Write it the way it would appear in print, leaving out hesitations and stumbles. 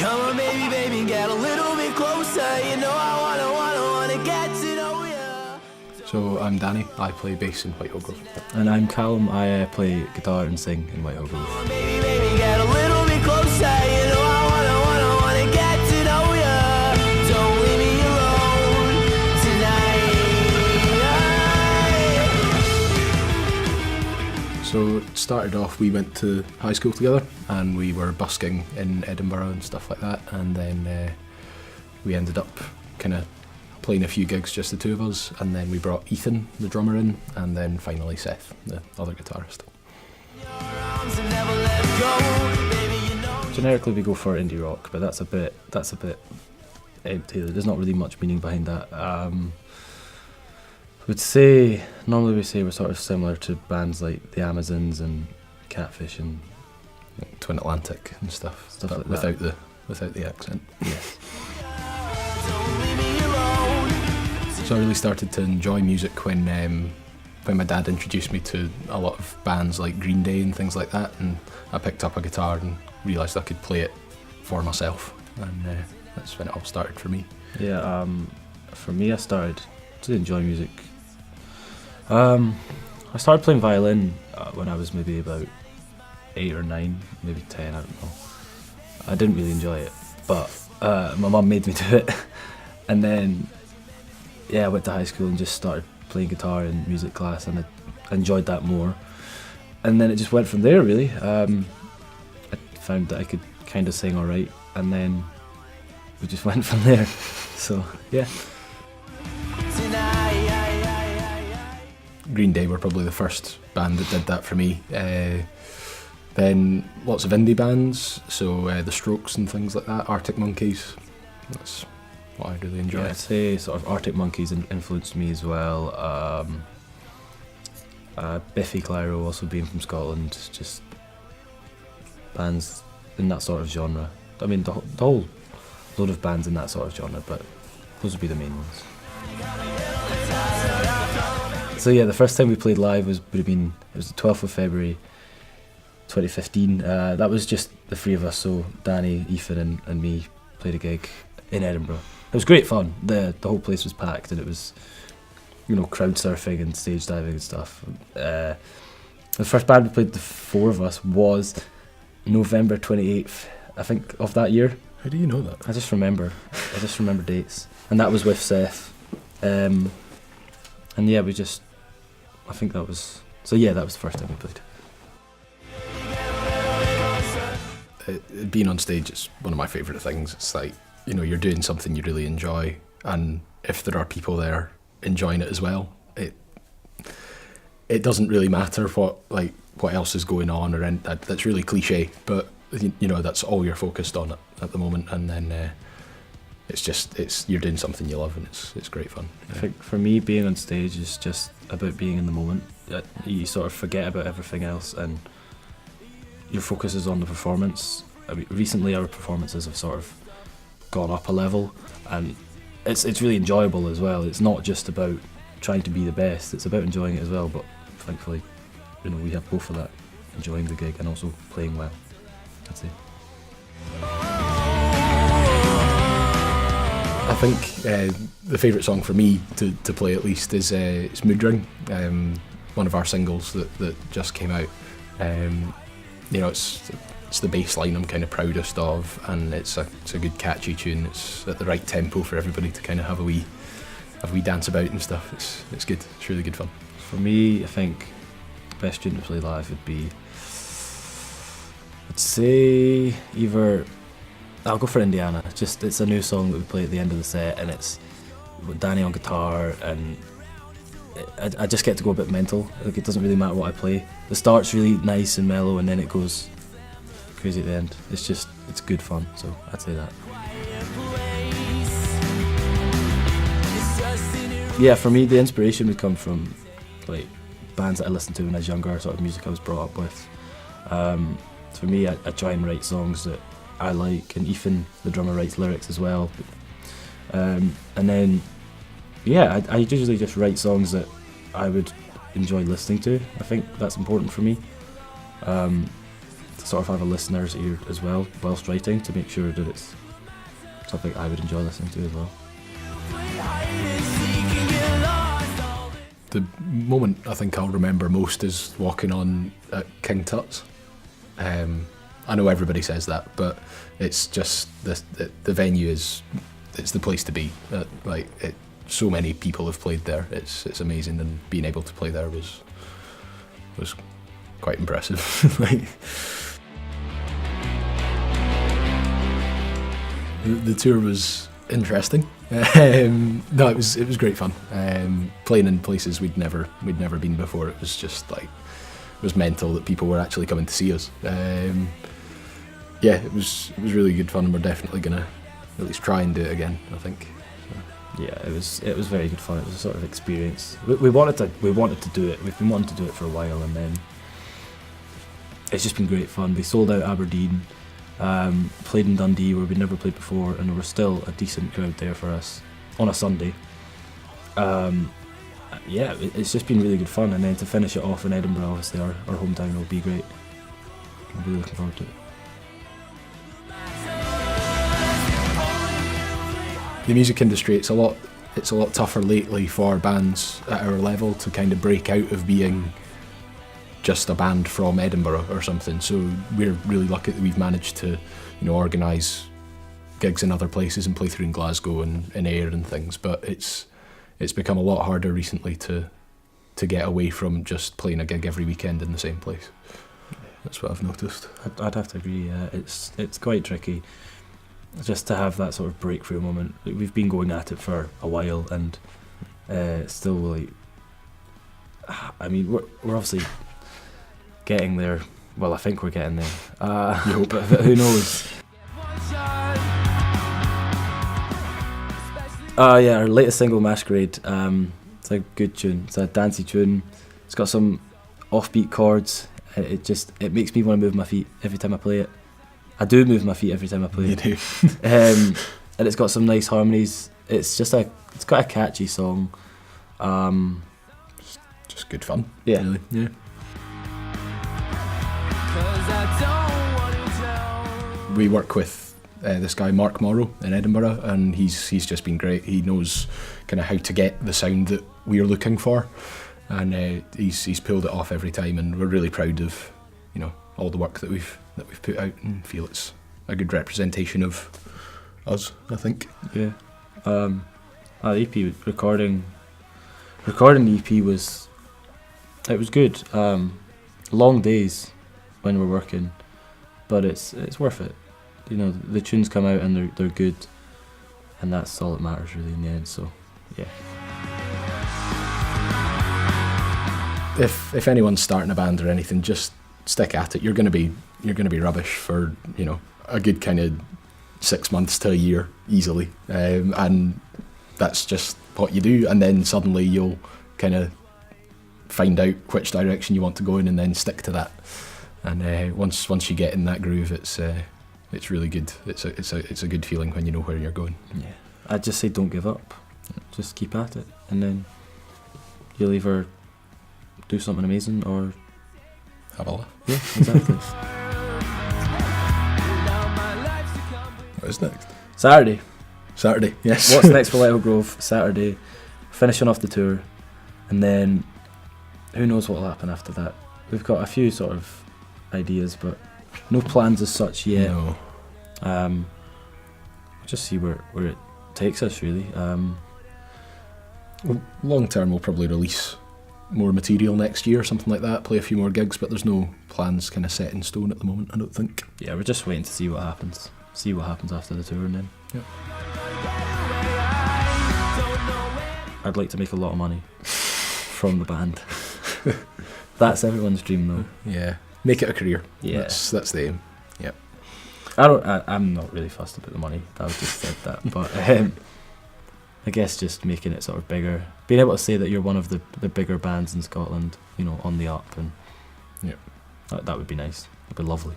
Come on, baby, baby, get a little bit closer. You know I wanna get to know ya. So I'm Danny, I play bass in Whitehill Grove. And I'm Callum, I play guitar and sing in Whitehill Grove. Come on, baby, baby, get a little bit closer. You know I wanna get to know ya. Don't leave me alone tonight. So it started off, we went to high school together and we were busking in Edinburgh and stuff like that, and then we ended up kind of playing a few gigs, just the two of us, and then we brought Ethan, the drummer, in, and then finally Seth, the other guitarist. Generically we go for indie rock, but that's a bit empty. There's not really much meaning behind that. Normally we say we're sort of similar to bands like the Amazons and Catfish and Twin Atlantic and stuff Stuff but like that. without the accent. yes. So I really started to enjoy music when my dad introduced me to a lot of bands like Green Day and things like that, and I picked up a guitar and realised I could play it for myself, and that's when it all started for me. Yeah, for me I started to enjoy music. I started playing violin when I was maybe about 8 or 9, maybe 10, I don't know. I didn't really enjoy it, but my mum made me do it. And then, yeah, I went to high school and just started playing guitar in music class, and I enjoyed that more. And then it just went from there, really. I found that I could kind of sing alright, and then we just went from there. So, yeah. Green Day were probably the first band that did that for me. Then lots of indie bands, so The Strokes and things like that, Arctic Monkeys. That's what I really enjoy. Yeah, I'd say sort of Arctic Monkeys influenced me as well. Biffy Clyro, also being from Scotland, just bands in that sort of genre. I mean, the whole load of bands in that sort of genre, but those would be the main ones. So yeah, the first time we played live it was the 12th of February 2015. That was just the three of us, so Danny, Ethan and me played a gig in Edinburgh. It was great fun. The whole place was packed, and it was, crowd surfing and stage diving and stuff. The first band we played, the four of us, was November 28th, I think, of that year. How do you know that? I just remember dates, and that was with Seth. And yeah, I think that was the first time we played. Being on stage is one of my favourite things. It's like, you're doing something you really enjoy, and if there are people there enjoying it as well, it doesn't really matter what else is going on, or that's really cliche, but that's all you're focused on at the moment, and then you're doing something you love, and it's great fun. Yeah. I think for me, being on stage is just about being in the moment. You sort of forget about everything else, and your focus is on the performance. I mean, recently our performances have sort of gone up a level, and it's really enjoyable as well. It's not just about trying to be the best, it's about enjoying it as well, but thankfully, we have both of that, enjoying the gig and also playing well, I'd say. I think the favourite song for me to play at least is Mood Ring, one of our singles that just came out. It's the bass line I'm kind of proudest of, and it's a good catchy tune. It's at the right tempo for everybody to kind of have a wee dance about and stuff. It's good. It's really good fun. For me, I think the best tune to play live would be, I'd say I'll go for Indiana. It's a new song that we play at the end of the set, and it's with Danny on guitar, and I just get to go a bit mental. It doesn't really matter what I play. The start's really nice and mellow, and then it goes crazy at the end. It's good fun, so I'd say that. Yeah, for me, the inspiration would come from bands that I listened to when I was younger, sort of music I was brought up with. For me, I try and write songs that I like, and Ethan, the drummer, writes lyrics as well. And then, yeah, I usually just write songs that I would enjoy listening to. I think that's important for me. sort of have a listener's ear as well whilst writing to make sure that it's something I would enjoy listening to as well. The moment I think I'll remember most is walking on at King Tut's. I know everybody says that, but it's just the venue it's the place to be. So many people have played there. It's amazing, and being able to play there was quite impressive. The tour was interesting. No, it was great fun. Playing in places we'd never been before. It was just it was mental that people were actually coming to see us. Yeah, it was really good fun, and we're definitely gonna at least try and do it again, I think. Yeah, it was very good fun. It was a sort of experience. We wanted to do it. We've been wanting to do it for a while, and then it's just been great fun. We sold out Aberdeen, played in Dundee where we'd never played before, and there was still a decent crowd there for us on a Sunday. Yeah, it's just been really good fun, and then to finish it off in Edinburgh, obviously our hometown, will be great. I'm really looking forward to it. The music industry, it's a lot tougher lately for bands at our level to kind of break out of being just a band from Edinburgh or something. So we're really lucky that we've managed to, organise gigs in other places and play through in Glasgow and in Ayr and things. But it's become a lot harder recently to get away from just playing a gig every weekend in the same place. That's what I've noticed. I'd have to agree. It's quite tricky. Just to have that sort of breakthrough moment. We've been going at it for a while, and still we're obviously getting there. Well, I think we're getting there. You hope. But who knows? Yeah, our latest single, Masquerade. It's a good tune. It's a dancey tune. It's got some offbeat chords. It makes me want to move my feet every time I play it. I do move my feet every time I play You it. do. And it's got some nice harmonies. It's quite a catchy song. Just good fun. Yeah. Really. Yeah. We work with this guy Mark Maru in Edinburgh, and he's just been great. He knows kind of how to get the sound that we're looking for, and he's pulled it off every time, and we're really proud of all the work that we've put out, and feel it's a good representation of us, I think. Yeah. The EP recording the EP was good. Long days when we're working, but it's worth it. The tunes come out and they're good, and that's all that matters really in the end. So yeah. If anyone's starting a band or anything, just stick at it. You're gonna be rubbish for a good kind of 6 months to a year easily, and that's just what you do. And then suddenly you'll kind of find out which direction you want to go in, and then stick to that. And once you get in that groove, it's really good. It's a good feeling when you know where you're going. Yeah, I'd just say don't give up. Just keep at it, and then you'll either do something amazing or have a laugh. Yeah, exactly. What is next? Saturday, yes. What's next for Whitehill Grove? Saturday, finishing off the tour, and then who knows what will happen after that. We've got a few sort of ideas, but no plans as such yet. No. We'll just see where it takes us, really. Well, long term, we'll probably release more material next year, something like that, play a few more gigs, but there's no plans kind of set in stone at the moment, I don't think. Yeah, we're just waiting to see what happens. See what happens after the tour, and then I'd like to make a lot of money from the band. That's everyone's dream, though. Yeah, make it a career. Yeah, that's the aim. Yep. I'm not really fussed about the money. I just said that, but I guess just making it sort of bigger, being able to say that you're one of the bigger bands in Scotland, on the up, and yeah, that would be nice. It'd be lovely.